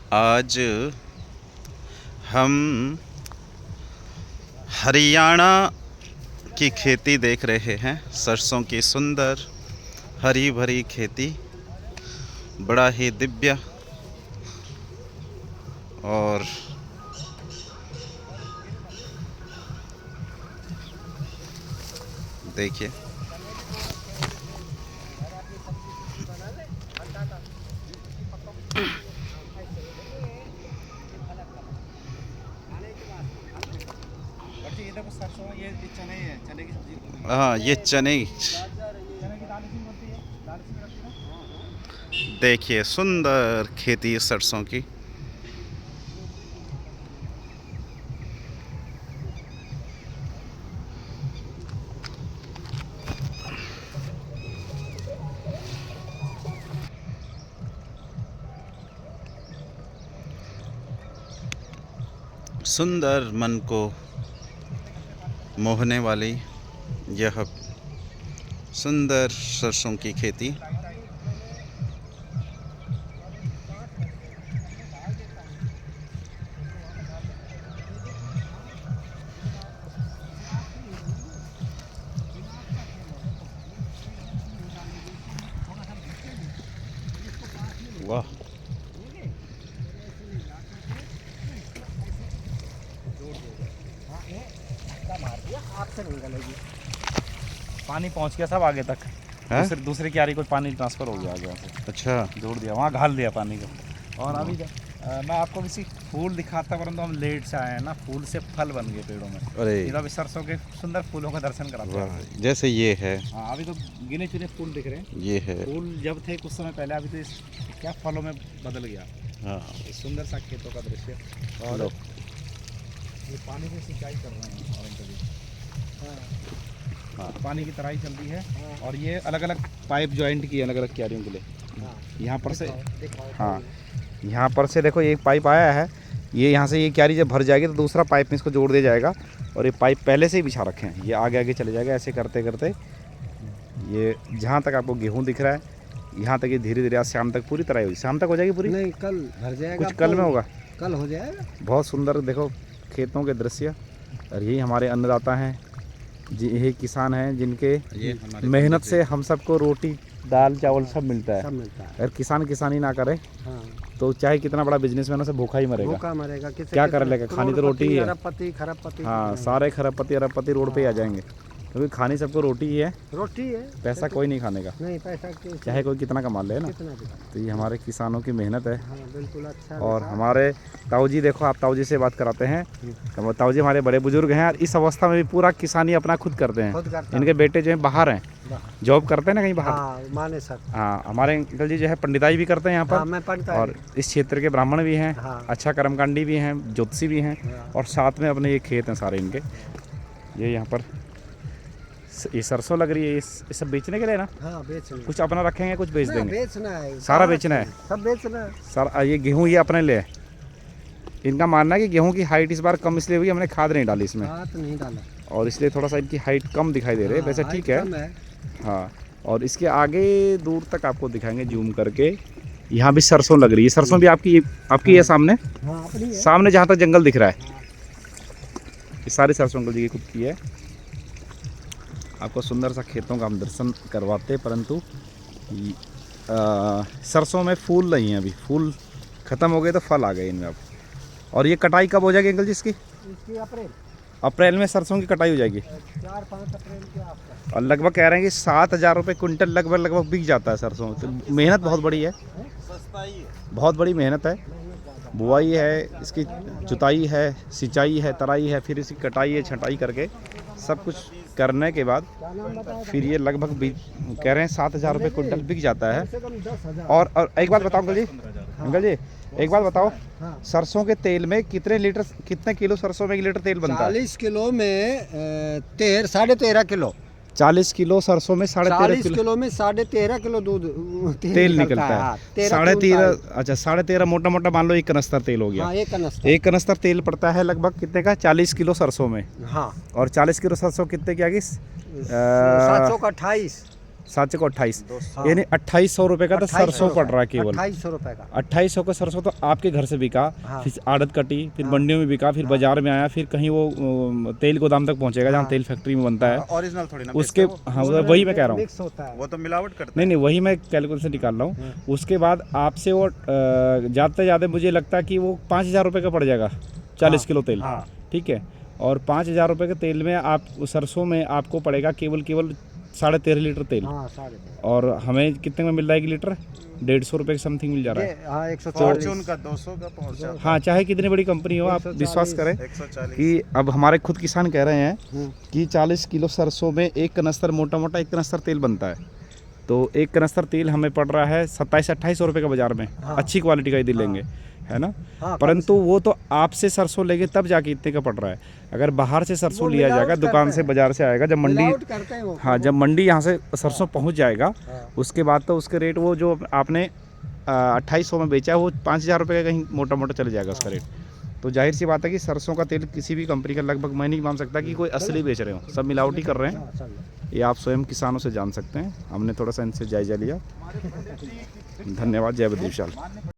आज हम हरियाणा की खेती देख रहे हैं। सरसों की सुंदर हरी भरी खेती, बड़ा ही दिव्य। और देखिए ये चने है, चने की सब्जी। हाँ, ये चने चने की दाल इसमें बनती है, दाल इसमें रखती है ना। देखिए सुंदर खेती सरसों की। सुंदर मन को मोहने वाली यह सुंदर सरसों की खेती। वाह, पानी पहुंच गया सब आगे तक। है? दूसरी क्यारी को पानी ट्रांसफर हो गया आगे से। अच्छा, जोड़ दिया, वहाँ घाल दिया पानी को। और अभी मैं आपको किसी फूल दिखाता, परंतु हम लेट से आए हैं ना, फूल से फल बन गए पेड़ों में। अरे ये तो अभी सरसों के सुंदर फूलों का दर्शन कराते हैं। वाह, जैसे ये है, हाँ, अभी तो गिने चुने फूल दिख रहे हैं। ये है। फूल जब थे कुछ समय पहले, अभी तो इस क्या फलों में बदल गया। हाँ, इस सुंदर सा खेतों का दृश्य। और लो। ये पानी से सिंचाई कर रहे हैं और इनके लिए। हाँ, पानी की तराई चल रही है। और ये अलग अलग पाइप ज्वाइंट की अलग अलग क्यारियों के लिए। यहाँ पर से, हाँ, यहाँ पर से देखो एक पाइप आया है। ये यहाँ से ये क्यारी जब भर जाएगी तो दूसरा पाइप में इसको जोड़ दिया जाएगा। और ये पाइप पहले से ही बिछा रखे हैं, ये आगे आगे चले जाएगा। ऐसे करते करते ये जहाँ तक आपको गेहूँ दिख रहा है, यहाँ तक ये धीरे धीरे आज शाम तक पूरी तराई होगी। शाम तक हो जाएगी पूरी? नहीं, कल भर जाएगा। कुछ कल में होगा, कल हो जाएगा। बहुत सुंदर देखो खेतों के दृश्य। और यही हमारे अन्नदाता हैं, यही किसान हैं जिनके मेहनत से हम सबको रोटी दाल चावल सब मिलता है। सब मिलता है। अगर किसान किसानी ना करे हाँ, तो चाहे कितना बड़ा बिजनेसमैन हो, से भूखा ही मरेगा। भूखा मरेगा। क्या कर लेगा, खानी तो रोटी ही है। अरबपति खरबपति। हाँ, सारे खरबपति अरबपति रोड पे ही आ जाएंगे, क्योंकि खानी सबको रोटी ही है। रोटी है, पैसा कोई नहीं खाने का, नहीं पैसा चाहे कोई कितना कमा ले ना। कितना दिखा। तो ये हमारे किसानों की मेहनत है। हाँ, बिल्कुल अच्छा। और हमारे ताऊ जी, देखो आप ताऊ जी से बात कराते हैं। तो ताऊ जी हमारे बड़े बुजुर्ग हैं और इस अवस्था में भी पूरा किसानी अपना खुद करते हैं। खुद करता इनके बेटे जो हैं बाहर हैं, जॉब करते हैं ना कहीं बाहर। हाँ, माने सर। हाँ, हमारे अंकल जी जो है पंडिताई भी करते हैं यहाँ हाँ, पर। मैं पढ़ता और इस क्षेत्र के ब्राह्मण भी हैं। हाँ। अच्छा कर्मकांडी भी हैं, ज्योतिषी भी हैं। हाँ। और साथ में अपने ये खेत हैं सारे इनके। ये यहाँ पर ये सरसों लग रही है, ये सब बेचने के लिए ना? हाँ, बेचना। कुछ अपना रखेंगे, कुछ बेच देंगे? बेचना है, सारा बेचना है, सब बेचना है। सर। ये गेहूँ ये अपने लिए है। इनका मानना है कि गेहूं की हाइट इस बार कम इसलिए हुई, हमने खाद नहीं डाली इसमें। खाद नहीं डाला और इसलिए थोड़ा सा इनकी हाइट कम दिखाई दे रही है। वैसे ठीक है। हाँ, और इसके आगे दूर तक आपको दिखाएंगे जूम करके। यहाँ भी सरसों लग रही है। सरसों भी आपकी है सामने। हाँ, अपनी है। सामने जहाँ तक जंगल दिख रहा है, ये सारी सरसों अंकल जी की खुद की है। आपको सुंदर सा खेतों का हम दर्शन करवाते, परंतु सरसों में फूल नहीं है अभी। फूल ख़त्म हो गए तो फल आ गए इनमें अब। और ये कटाई कब हो जाएगी अंकल जी इसकी? अप्रैल में सरसों की कटाई हो जाएगी। 4-5 अप्रैल के आसपास। और लगभग कह रहे हैं कि 7,000 रुपये कुंटल लगभग बिक जाता है सरसों। तो मेहनत बहुत बड़ी है, बहुत बड़ी मेहनत है। बुआई है, इसकी जुताई है, सिंचाई है, तराई है, फिर इसकी कटाई है, छंटाई करके सब कुछ करने के बाद फिर ये लगभग कह रहे हैं 7,000 रुपये कुंटल बिक जाता है। और एक बात बताओ अंकल जी, एक बात बताओ, सरसों के तेल में कितने किलो सरसों में 1 लीटर तेल बनता है? 40 किलो में 13.5 किलो। 40 किलो सरसों में 13.5 किलो में 13.5 किलो दूध तेल निकलता है। 13.5, अच्छा 13.5 मोटा मोटा मान लो 1 कनस्तर तेल हो गया। हाँ, 1 कनस्तर तेल पड़ता है लगभग कितने का? 40 किलो सरसों में। हाँ। और 40 किलो सरसों कितने की आ गई? 700 का 28। 7 को 28, हाँ। यानी 2800 रुपये का तो 2800 सरसों पड़ रहा है केवल। 2800 रुपए का। 2800 का सरसों तो आपके घर से बिका, हाँ। फिर आड़त कटी, फिर मंडियों में बिका, फिर बाजार में आया, फिर कहीं वो तेल गोदाम तक पहुंचेगा जहाँ तेल फैक्ट्री में बनता है। ओरिजिनल थोड़ी ना उसके हाँ वही मैं कह रहा हूँ, मिक्स होता है। वो तो मिलावट करते नहीं वही मैं कैलकुलेशन निकाल रहा हूँ। उसके बाद आपसे वो ज़्यादा ज़्यादा मुझे लगता है कि वो 5000 रुपये का पड़ जाएगा 40 किलो तेल, ठीक है। और 5000 रुपये के तेल में आप सरसों में आपको पड़ेगा केवल 13.5 लीटर तेल। हाँ 13.5। और हमें कितने में मिल रहा है 1 लीटर? 150 रुपये के समथिंग मिल जा रहा है। हाँ हैं। 140। फॉर्च्यून का 200 का पहुंच जाता हाँ चाहे कितनी बड़ी कंपनी हो, आप 140, विश्वास करें 140। कि अब हमारे खुद किसान कह रहे हैं कि 40 किलो सरसों में एक कनस्तर मोटा एक कनस्तर तेल बनता है। तो एक कनस्तर तेल हमें पड़ रहा है 27-28 रुपये का बाज़ार में। अच्छी क्वालिटी का यदि लेंगे, है ना। परंतु वो तो आपसे सरसों लेंगे तब जाके इतने का पड़ रहा है। अगर बाहर से सरसों लिया जाएगा, दुकान से बाजार से आएगा, जब मंडी, मिलावट करते हैं वो। हाँ जब मंडी यहाँ से सरसों पहुँच जाएगा, उसके बाद तो उसके रेट वो जो आपने 2800 में बेचा है वो 5000 रुपये का कहीं मोटा चले जाएगा उसका रेट। तो जाहिर सी बात है कि सरसों का तेल किसी भी कंपनी का लगभग मैं नहीं मान सकता कि कोई असली बेच रहे हो, सब मिलावटी कर रहे हैं। ये आप स्वयं किसानों से जान सकते हैं। हमने थोड़ा सा इनसे जायजा लिया। धन्यवाद। जय बद्री विशाल।